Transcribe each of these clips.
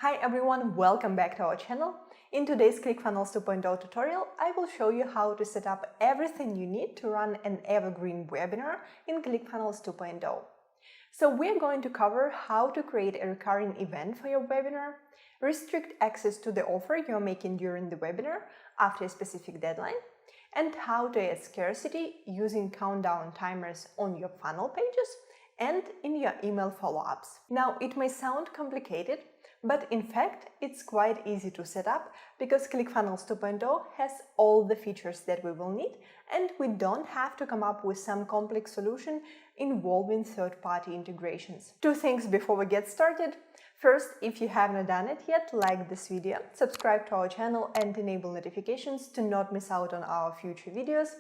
Hi everyone, welcome back to our channel. In today's ClickFunnels 2.0 tutorial, I will show you how to set up everything you need to run an evergreen webinar in ClickFunnels 2.0. So we're going to cover how to create a recurring event for your webinar, restrict access to the offer you're making during the webinar after a specific deadline, and how to add scarcity using countdown timers on your funnel pages and in your email follow-ups. Now, it may sound complicated, but in fact, it's quite easy to set up because ClickFunnels 2.0 has all the features that we will need, and we don't have to come up with some complex solution involving third-party integrations. Two things before we get started. First, if you haven't done it yet, like this video, subscribe to our channel and enable notifications to not miss out on our future videos.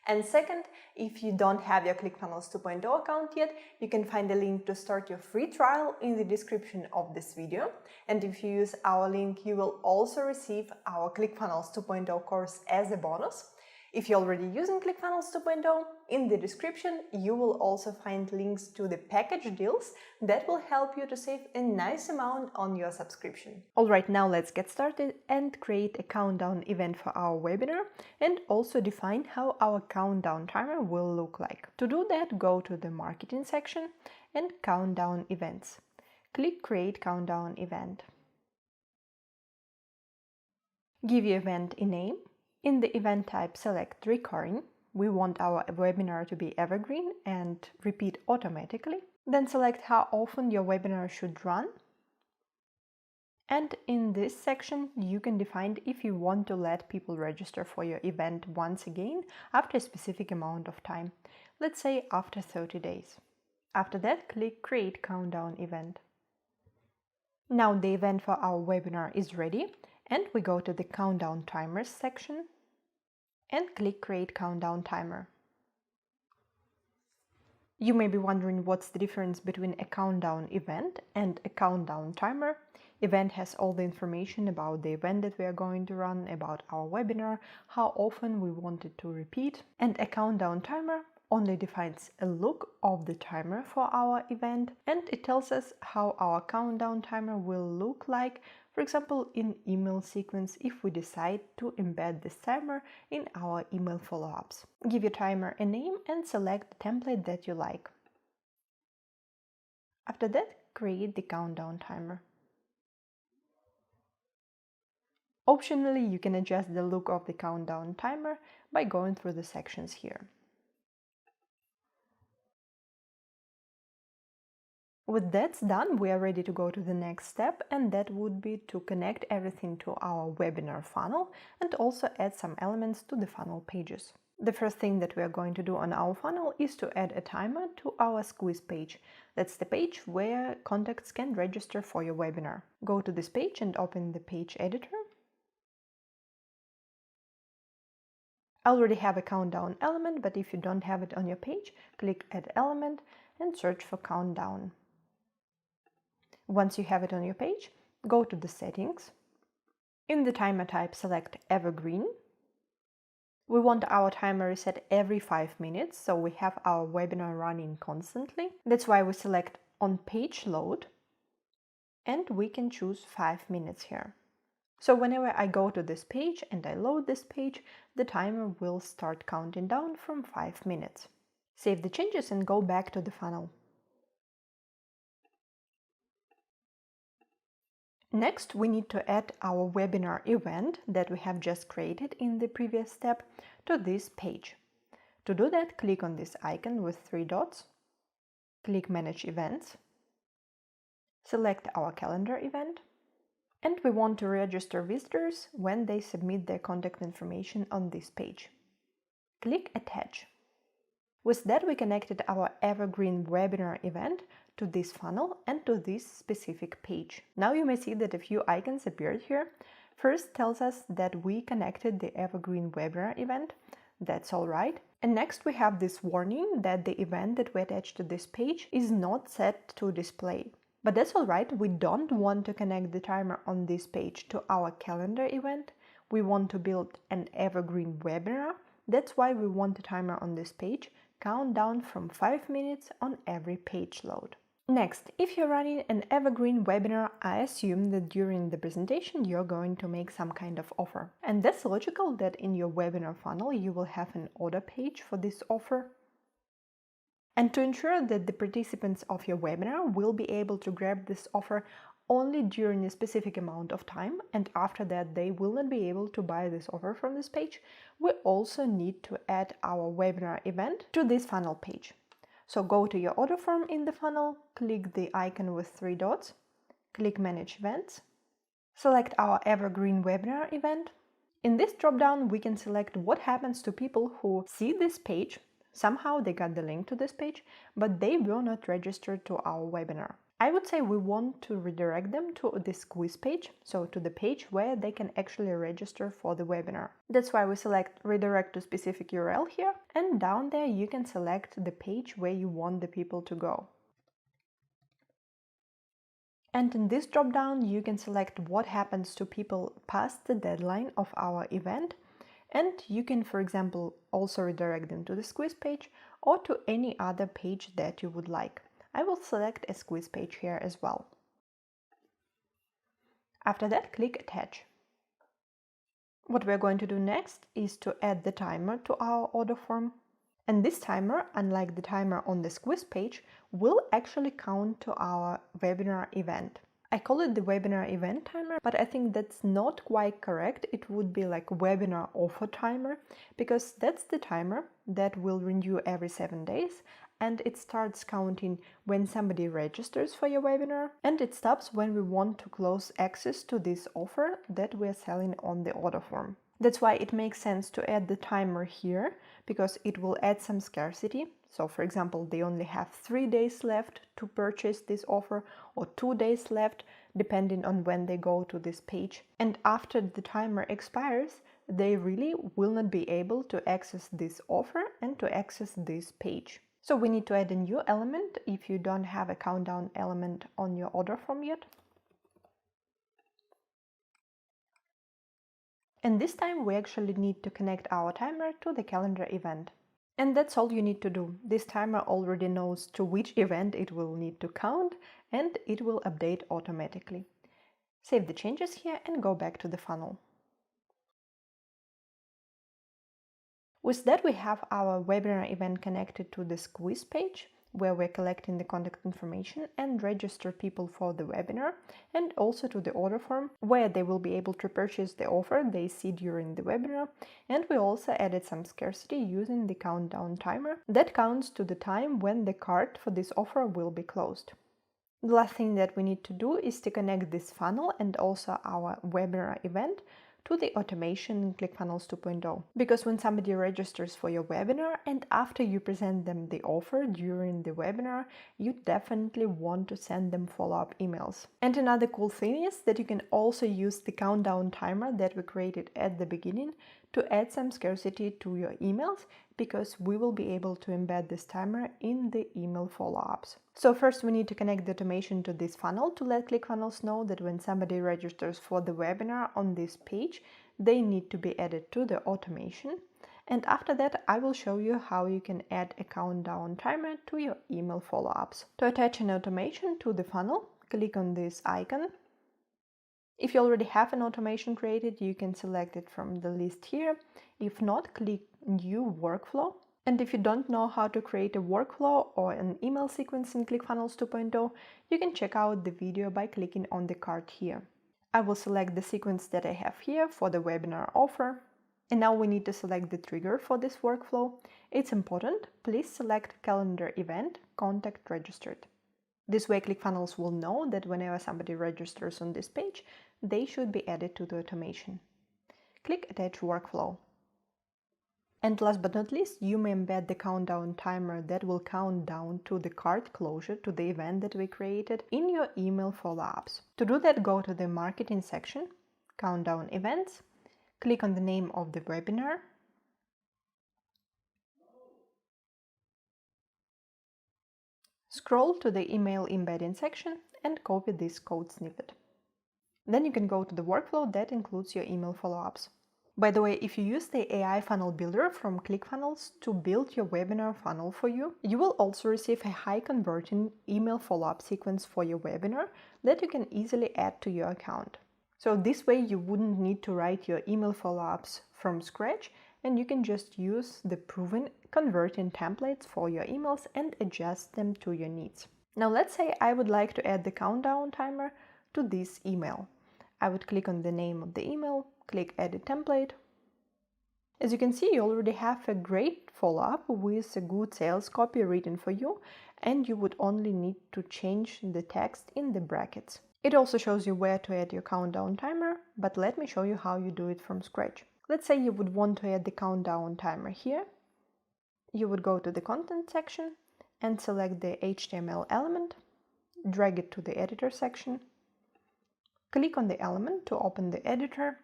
And second, if you don't have your ClickFunnels 2.0 account yet, you can find a link to start your free trial in the description of this video. And if you use our link, you will also receive our ClickFunnels 2.0 course as a bonus. If you're already using ClickFunnels 2.0, in the description you will also find links to the package deals that will help you to save a nice amount on your subscription. Alright, now let's get started and create a countdown event for our webinar and also define how our countdown timer will look like. To do that, go to the marketing section and countdown events. Click Create Countdown Event. Give your event a name. In the event type, select Recurring. We want our webinar to be evergreen and repeat automatically. Then select how often your webinar should run. And in this section, you can define if you want to let people register for your event once again after a specific amount of time. Let's say after 30 days. After that, click Create Countdown Event. Now the event for our webinar is ready, and we go to the Countdown Timers section and click Create Countdown Timer. You may be wondering what's the difference between a countdown event and a countdown timer. Event has all the information about the event that we are going to run, about our webinar, how often we want it to repeat, and a countdown timer only defines a look of the timer for our event, and it tells us how our countdown timer will look like, for example, in email sequence if we decide to embed this timer in our email follow-ups. Give your timer a name and select the template that you like. After that, create the countdown timer. Optionally, you can adjust the look of the countdown timer by going through the sections here. With that done, we are ready to go to the next step, and that would be to connect everything to our webinar funnel and also add some elements to the funnel pages. The first thing that we are going to do on our funnel is to add a timer to our squeeze page. That's the page where contacts can register for your webinar. Go to this page and open the page editor. I already have a countdown element, but if you don't have it on your page, click Add Element and search for Countdown. Once you have it on your page, go to the settings. In the timer type, select Evergreen. We want our timer reset every 5 minutes, so we have our webinar running constantly. That's why we select On Page Load, and we can choose 5 minutes here. So whenever I go to this page and I load this page, the timer will start counting down from 5 minutes. Save the changes and go back to the funnel. Next, we need to add our webinar event that we have just created in the previous step to this page. To do that, click on this icon with 3 dots, click Manage Events, select our calendar event, and we want to register visitors when they submit their contact information on this page. Click Attach. With that, we connected our Evergreen webinar event to this funnel and to this specific page. Now you may see that a few icons appeared here. First tells us that we connected the Evergreen webinar event. That's all right. And next we have this warning that the event that we attached to this page is not set to display. But that's all right. We don't want to connect the timer on this page to our calendar event. We want to build an Evergreen webinar. That's why we want the timer on this page count down from 5 minutes on every page load. Next, if you're running an Evergreen webinar, I assume that during the presentation you're going to make some kind of offer. And that's logical that in your webinar funnel you will have an order page for this offer. And to ensure that the participants of your webinar will be able to grab this offer only during a specific amount of time, and after that they will not be able to buy this offer from this page, we also need to add our webinar event to this funnel page. So go to your order form in the funnel, click the icon with 3 dots, click Manage Events, select our Evergreen webinar event. In this dropdown, we can select what happens to people who see this page. Somehow they got the link to this page, but they were not registered to our webinar. I would say we want to redirect them to this quiz page, so to the page where they can actually register for the webinar. That's why we select redirect to specific URL here, and down there you can select the page where you want the people to go. And in this dropdown you can select what happens to people past the deadline of our event, and you can, for example, also redirect them to the quiz page or to any other page that you would like. I will select a quiz page here as well. After that, click Attach. What we're going to do next is to add the timer to our order form. And this timer, unlike the timer on the quiz page, will actually count to our webinar event. I call it the webinar event timer, but I think that's not quite correct. It would be like webinar offer timer, because that's the timer that will renew every 7 days, and it starts counting when somebody registers for your webinar, and it stops when we want to close access to this offer that we're selling on the order form. That's why it makes sense to add the timer here, because it will add some scarcity. So for example, they only have 3 days left to purchase this offer, or 2 days left, depending on when they go to this page. And after the timer expires, they really will not be able to access this offer and to access this page. So we need to add a new element if you don't have a countdown element on your order form yet. And this time we actually need to connect our timer to the calendar event. And that's all you need to do. This timer already knows to which event it will need to count, and it will update automatically. Save the changes here and go back to the funnel. With that, we have our webinar event connected to this quiz page, where we're collecting the contact information and register people for the webinar, and also to the order form, where they will be able to purchase the offer they see during the webinar. And we also added some scarcity using the countdown timer that counts to the time when the cart for this offer will be closed. The last thing that we need to do is to connect this funnel and also our webinar event to the automation in ClickFunnels 2.0. Because when somebody registers for your webinar and after you present them the offer during the webinar, you definitely want to send them follow-up emails. And another cool thing is that you can also use the countdown timer that we created at the beginning to add some scarcity to your emails, because we will be able to embed this timer in the email follow-ups. So first we need to connect the automation to this funnel to let ClickFunnels know that when somebody registers for the webinar on this page, they need to be added to the automation. And after that, I will show you how you can add a countdown timer to your email follow-ups. To attach an automation to the funnel, click on this icon. If you already have an automation created, you can select it from the list here. If not, click New Workflow. And if you don't know how to create a workflow or an email sequence in ClickFunnels 2.0, you can check out the video by clicking on the card here. I will select the sequence that I have here for the webinar offer. And now we need to select the trigger for this workflow. It's important, please select Calendar Event, Contact Registered. This way ClickFunnels will know that whenever somebody registers on this page, they should be added to the automation. Click Attach Workflow. And last but not least, you may embed the countdown timer that will count down to the cart closure to the event that we created in your email follow-ups. To do that, go to the Marketing section, Countdown Events, click on the name of the webinar, scroll to the Email Embedding section and copy this code snippet. Then you can go to the workflow that includes your email follow-ups. By the way, if you use the AI funnel builder from ClickFunnels to build your webinar funnel for you, you will also receive a high converting email follow-up sequence for your webinar that you can easily add to your account. So this way you wouldn't need to write your email follow-ups from scratch, and you can just use the proven converting templates for your emails and adjust them to your needs. Now let's say I would like to add the countdown timer to this email. I would click on the name of the email, click Edit Template. As you can see, you already have a great follow-up with a good sales copy written for you, and you would only need to change the text in the brackets. It also shows you where to add your countdown timer, but let me show you how you do it from scratch. Let's say you would want to add the countdown timer here. You would go to the content section and select the HTML element, drag it to the editor section, click on the element to open the editor,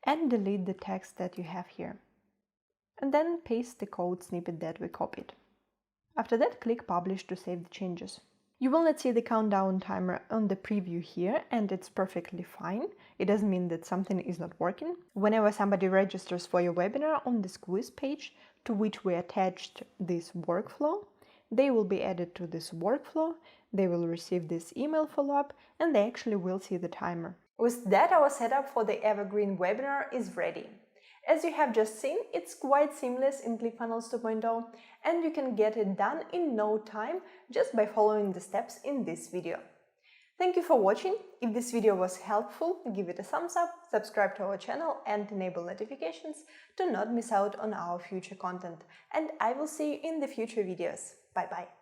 and delete the text that you have here. And then paste the code snippet that we copied. After that, click Publish to save the changes. You will not see the countdown timer on the preview here, and it's perfectly fine. It doesn't mean that something is not working. Whenever somebody registers for your webinar on this quiz page, to which we attached this workflow, they will be added to this workflow, they will receive this email follow-up, and they actually will see the timer. With that, our setup for the Evergreen webinar is ready. As you have just seen, it's quite seamless in ClickFunnels 2.0, and you can get it done in no time just by following the steps in this video. Thank you for watching. If this video was helpful, give it a thumbs up, subscribe to our channel and enable notifications to not miss out on our future content. And I will see you in the future videos. Bye bye.